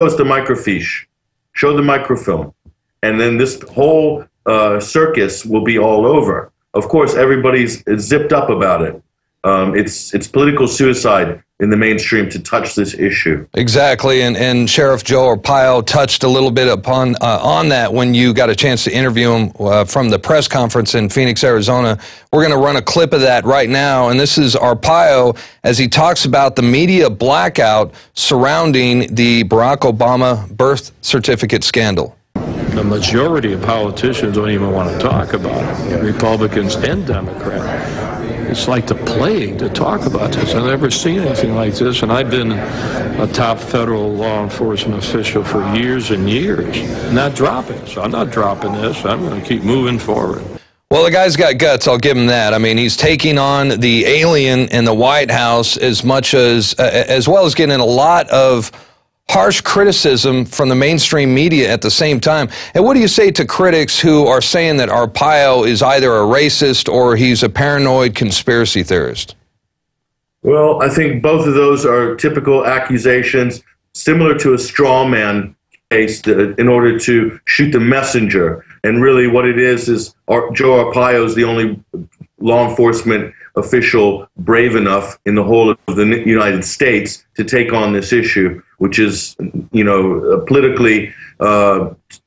us the microfiche, show the microfilm, and then this whole circus will be all over. Of course, everybody's zipped up about it. It's political suicide in the mainstream to touch this issue. Exactly, and Sheriff Joe Arpaio touched a little bit upon on that when you got a chance to interview him from the press conference in Phoenix, Arizona. We're going to run a clip of that right now, and this is Arpaio as he talks about the media blackout surrounding the Barack Obama birth certificate scandal. The majority of politicians don't even want to talk about it, Republicans and Democrats. It's like the plague to talk about this. I've never seen anything like this, and I've been a top federal law enforcement official for years and years, not dropping. So I'm not dropping this. I'm going to keep moving forward. Well, the guy's got guts, I'll give him that. I mean, he's taking on the alien in the White House as well as getting a lot of harsh criticism from the mainstream media at the same time. And what do you say to critics who are saying that Arpaio is either a racist or he's a paranoid conspiracy theorist? Well, I think both of those are typical accusations, similar to a straw man case in order to shoot the messenger. And really what it is Joe Arpaio is the only law enforcement official brave enough in the whole of the United States to take on this issue, which is, politically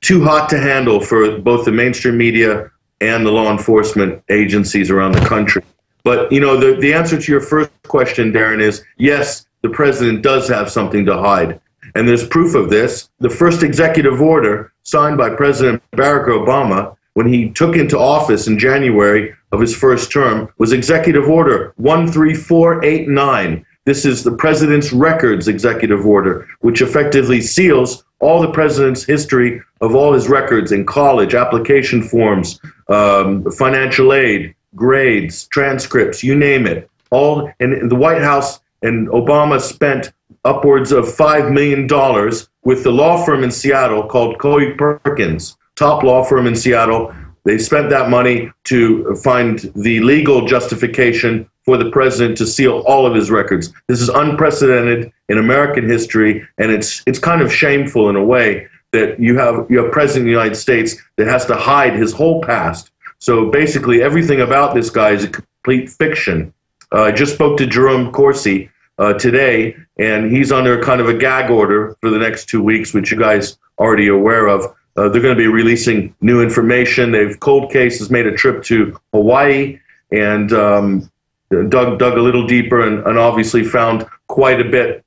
too hot to handle for both the mainstream media and the law enforcement agencies around the country. But, the answer to your first question, Darren, is yes, the president does have something to hide. And there's proof of this. The first executive order signed by President Barack Obama when he took into office in January of his first term was Executive Order 13489. This is the President's Records Executive Order, which effectively seals all the President's history of all his records in college, application forms, financial aid, grades, transcripts, you name it. All in the White House, and Obama spent upwards of $5 million with the law firm in Seattle called Coey Perkins, top law firm in Seattle. They spent that money to find the legal justification for the president to seal all of his records. This is unprecedented in American history, and it's kind of shameful in a way that you have a president of the United States that has to hide his whole past. So basically everything about this guy is a complete fiction. I just spoke to Jerome Corsi today, and he's under kind of a gag order for the next 2 weeks, which you guys are already aware of. They're going to be releasing new information. Cold Case has made a trip to Hawaii and dug a little deeper and obviously found quite a bit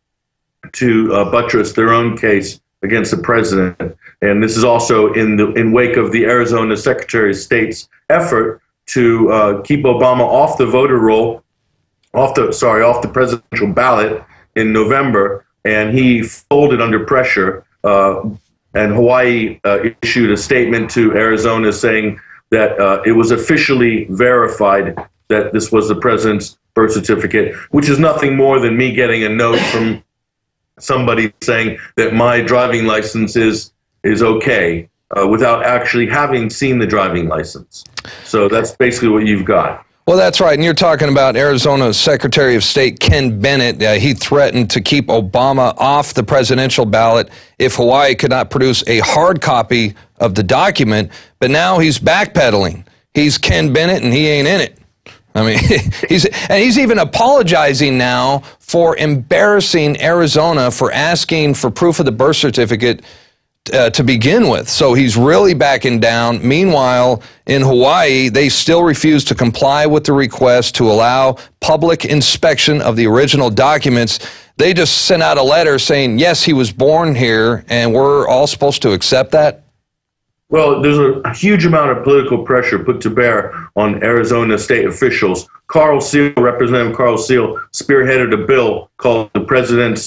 to buttress their own case against the president. And this is also in wake of the Arizona Secretary of State's effort to keep Obama off the voter roll, off the presidential ballot in November, and he folded under pressure. And Hawaii issued a statement to Arizona saying that it was officially verified that this was the president's birth certificate, which is nothing more than me getting a note from somebody saying that my driving license is okay without actually having seen the driving license. So that's basically what you've got. Well, that's right. And you're talking about Arizona's Secretary of State, Ken Bennett. He threatened to keep Obama off the presidential ballot if Hawaii could not produce a hard copy of the document. But now he's backpedaling. He's Ken Bennett, and he ain't in it. I mean, he's even apologizing now for embarrassing Arizona for asking for proof of the birth certificate to begin with. So he's really backing down. Meanwhile, in Hawaii, they still refuse to comply with the request to allow public inspection of the original documents. They just sent out a letter saying, yes, he was born here, and we're all supposed to accept that. Well, there's a huge amount of political pressure put to bear on Arizona state officials. Representative Carl Seal, spearheaded a bill called the President's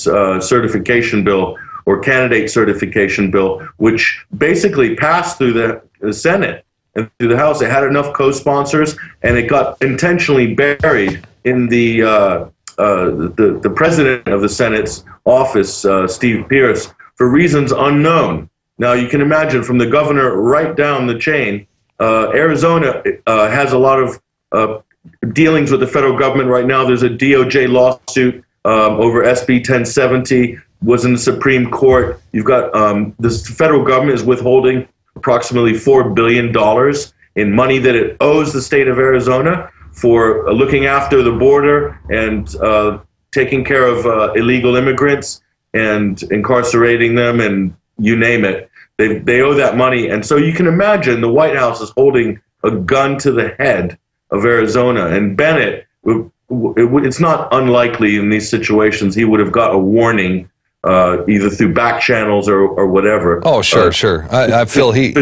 Certification Bill, or Candidate Certification Bill, which basically passed through the Senate and through the House. It had enough co-sponsors, and it got intentionally buried in the president of the Senate's office, Steve Pierce, for reasons unknown. Now, you can imagine from the governor right down the chain, Arizona has a lot of dealings with the federal government right now. There's a DOJ lawsuit over SB 1070 was in the Supreme Court. You've got the federal government is withholding approximately $4 billion in money that it owes the state of Arizona for looking after the border and taking care of illegal immigrants and incarcerating them, and you name it. They owe that money. And so you can imagine the White House is holding a gun to the head of Arizona. And Bennett, it's not unlikely in these situations he would have got a warning either through back channels or whatever. Oh, sure, sure. I feel he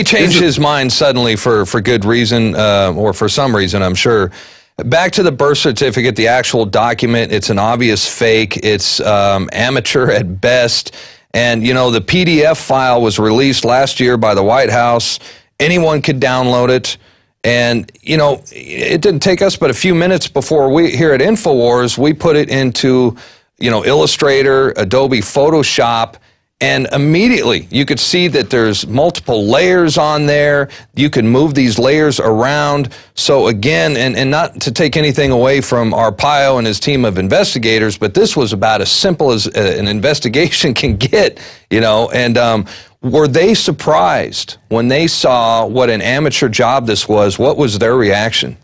changed his mind suddenly for good reason, or for some reason, I'm sure. Back to the birth certificate, the actual document, it's an obvious fake. It's amateur at best. And, you know, the PDF file was released last year by the White House. Anyone could download it. And, you know, it didn't take us but a few minutes before we, here at INFOWARS, we put it into, you know, Illustrator, Adobe Photoshop, and immediately you could see that there's multiple layers on there. You can move these layers around. So again, and not to take anything away from Arpaio and his team of investigators, but this was about as simple as an investigation can get, you know, and were they surprised when they saw what an amateur job this was? What was their reaction?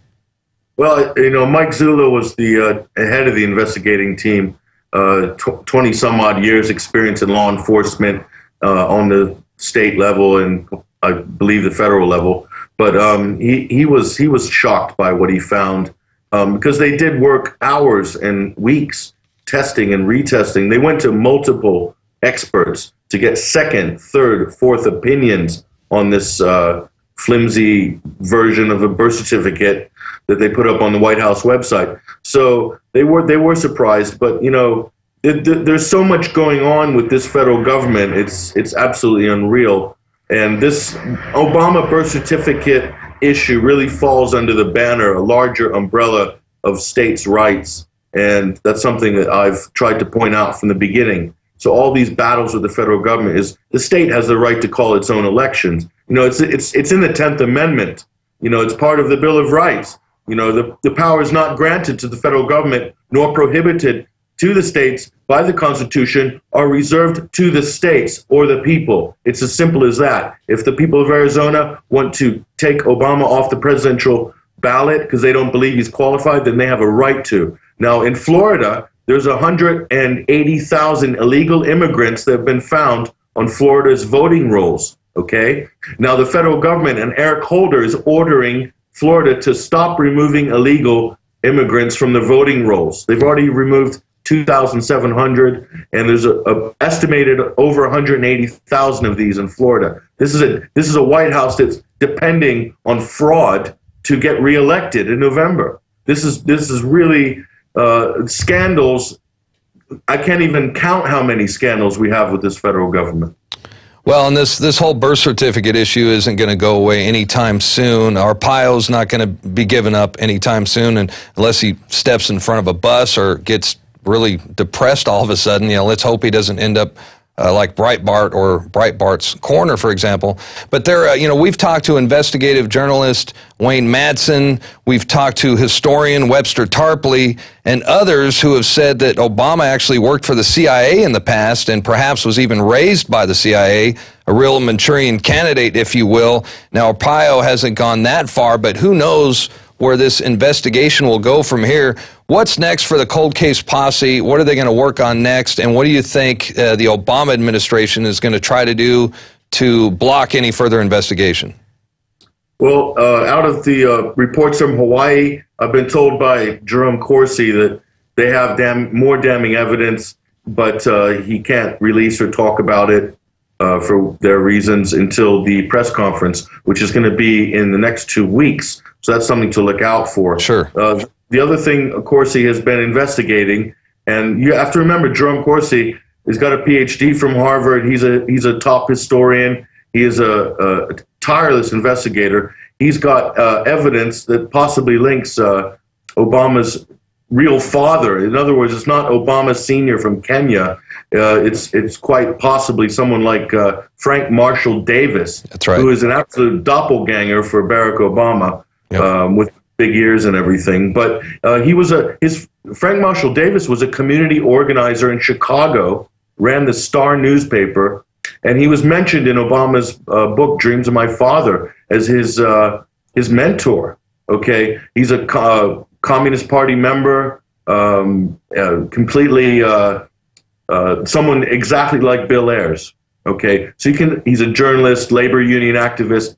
Well, you know, Mike Zula was the head of the investigating team. 20 some odd years experience in law enforcement on the state level and I believe the federal level. But he was shocked by what he found because they did work hours and weeks testing and retesting. They went to multiple experts to get second, third, fourth opinions on this flimsy version of a birth certificate that they put up on the White House website. So they were surprised, but you know, there's so much going on with this federal government. It's absolutely unreal. And this Obama birth certificate issue really falls under the banner, a larger umbrella of states' rights. And that's something that I've tried to point out from the beginning. So all these battles with the federal government is the state has the right to call its own elections. You know, it's in the 10th Amendment. You know, it's part of the Bill of Rights. You know, the power is not granted to the federal government nor prohibited to the states by the Constitution, are reserved to the states or the people. It's as simple as that. If the people of Arizona want to take Obama off the presidential ballot because they don't believe he's qualified, then they have a right to. Now, in Florida, there's 180,000 illegal immigrants that have been found on Florida's voting rolls, okay? Now, the federal government and Eric Holder is ordering Florida to stop removing illegal immigrants from the voting rolls. They've already removed 2,700, and there's a estimated over 180,000 of these in Florida. This is a White House that's depending on fraud to get reelected in November. This is really scandals. I can't even count how many scandals we have with this federal government. Well, and this whole birth certificate issue isn't going to go away anytime soon. Arpaio's not going to be given up anytime soon, and unless he steps in front of a bus or gets really depressed all of a sudden. You know, let's hope he doesn't end up like Breitbart or Breitbart's Corner, for example. But there, you know, we've talked to investigative journalist Wayne Madsen, we've talked to historian Webster Tarpley, and others who have said that Obama actually worked for the CIA in the past and perhaps was even raised by the CIA, a real Manchurian candidate, if you will. Now, Arpaio hasn't gone that far, but who knows where this investigation will go from here. What's next for the cold case posse? What are they going to work on next? And what do you think the Obama administration is going to try to do to block any further investigation? Well, out of the reports from Hawaii, I've been told by Jerome Corsi that they have more damning evidence, but he can't release or talk about it for their reasons until the press conference, which is going to be in the next 2 weeks. So that's something to look out for. Sure. The other thing, Corsi has been investigating, and you have to remember, Jerome Corsi has got a PhD from Harvard. He's a top historian. He is a tireless investigator. He's got evidence that possibly links Obama's real father. In other words, it's not Obama Sr. from Kenya. It's quite possibly someone like Frank Marshall Davis, that's right, who is an absolute doppelganger for Barack Obama, yep, with big ears and everything. But Frank Marshall Davis was a community organizer in Chicago ran the Star newspaper, and he was mentioned in Obama's book, Dreams of My Father, as his mentor. Okay, he's a Communist Party member, completely someone exactly like Bill Ayers. Okay, so he's a journalist, labor union activist,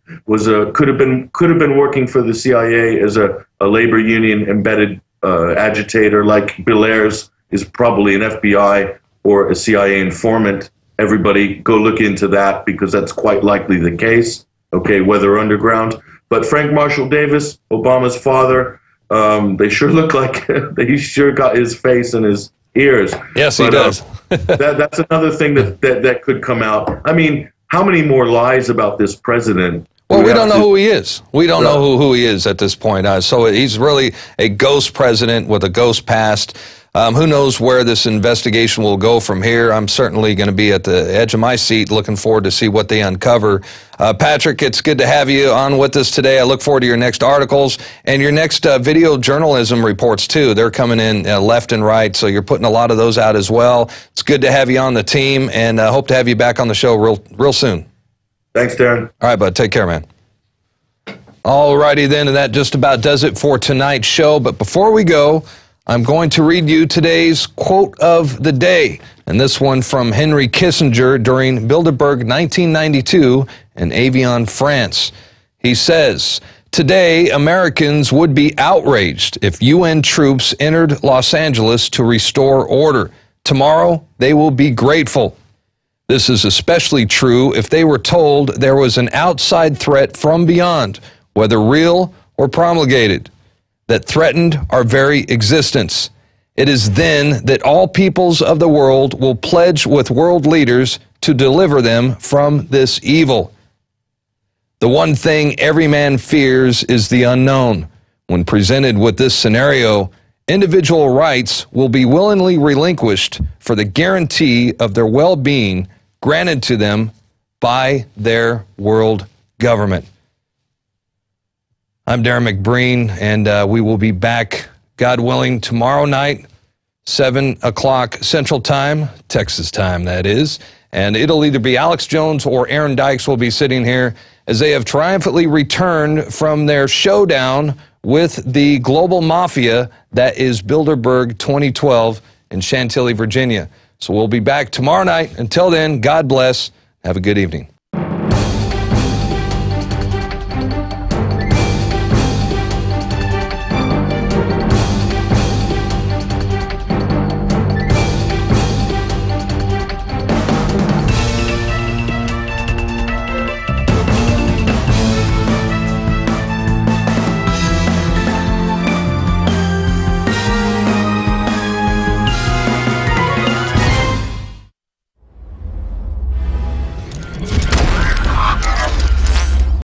could have been working for the CIA as a labor union embedded agitator, like Bill Ayers is probably an FBI or a CIA informant. Everybody go look into that, because that's quite likely the case. Okay, whether underground. But Frank Marshall Davis, Obama's father, they sure look like he sure got his face and his ears. Yes, he does. That's another thing that could come out. I mean, how many more lies about this president? Well, we don't know who he is. We don't know who he is at this point. So he's really a ghost president with a ghost past. Who knows where this investigation will go from here? I'm certainly going to be at the edge of my seat looking forward to see what they uncover. Patrick, it's good to have you on with us today. I look forward to your next articles and your next video journalism reports, too. They're coming in left and right, so you're putting a lot of those out as well. It's good to have you on the team, and I hope to have you back on the show real soon. Thanks, Darren. All right, bud. Take care, man. All righty then, and that just about does it for tonight's show. But before we go, I'm going to read you today's quote of the day, and this one from Henry Kissinger during Bilderberg 1992 in Avion, France. He says, "Today, Americans would be outraged if UN troops entered Los Angeles to restore order. Tomorrow, they will be grateful. This is especially true if they were told there was an outside threat from beyond, whether real or promulgated, that threatened our very existence. It is then that all peoples of the world will pledge with world leaders to deliver them from this evil. The one thing every man fears is the unknown. When presented with this scenario, individual rights will be willingly relinquished for the guarantee of their well-being granted to them by their world government." I'm Darren McBreen, and we will be back, God willing, tomorrow night, 7 o'clock Central Time, Texas time, that is. And it'll either be Alex Jones or Aaron Dykes will be sitting here as they have triumphantly returned from their showdown with the global mafia that is Bilderberg 2012 in Chantilly, Virginia. So we'll be back tomorrow night. Until then, God bless. Have a good evening.